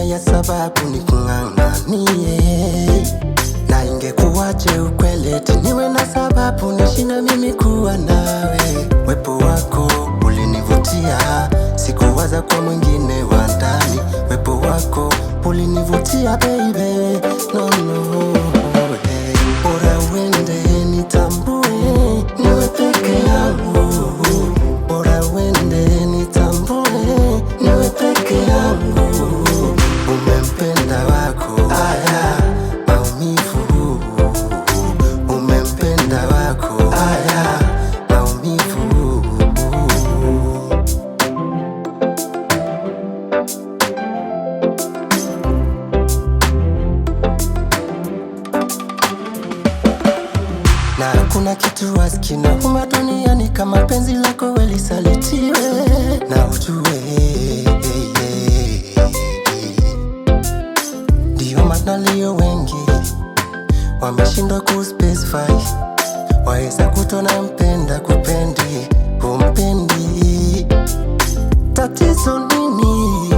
mia ya sababu nikung'ang'anie, na ingekuwaje ukweli eti niwe na sababu nishinda mimi kuwa nawe. Wepo wako ulinivutia, sikuwaza kwa mwingine wa ndani. Wepo wako ulinivutia baby, no no. Bora uende nitambue niwe peke yangu, bora uende nitambue niwe peke yangu. Umempenda wako aya maumivu, umempenda wako aya maumivu. Na hakuna kitu waskina uma duniani kama penzi lako welisalitiwe na ujue. Ndiyo maana leo wengi wameshindwa kuspecify, waeza kutona mpenda kupendi kumpendi. Tatizo nini?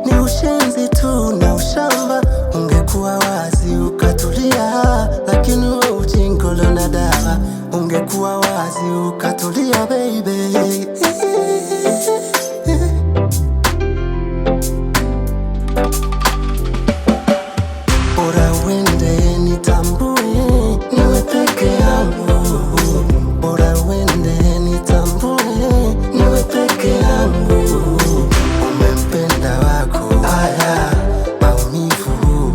Ni ushenzi tu na ushamba. Ungekuwa wazi ukatulia, lakini wewe ujingolo na dawa. Ungekuwa wazi ukatulia baby. Bora uende nitambue niwe peke yangu, bora uende nitambue niwe peke yangu. Umempenda wako aya maumivu,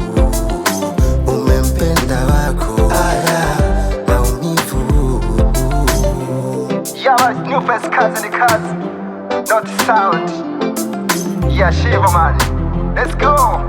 umempenda wako aya maumivu. Yeah, new first cousin, not sound. Yeah, Shiva man, let's go.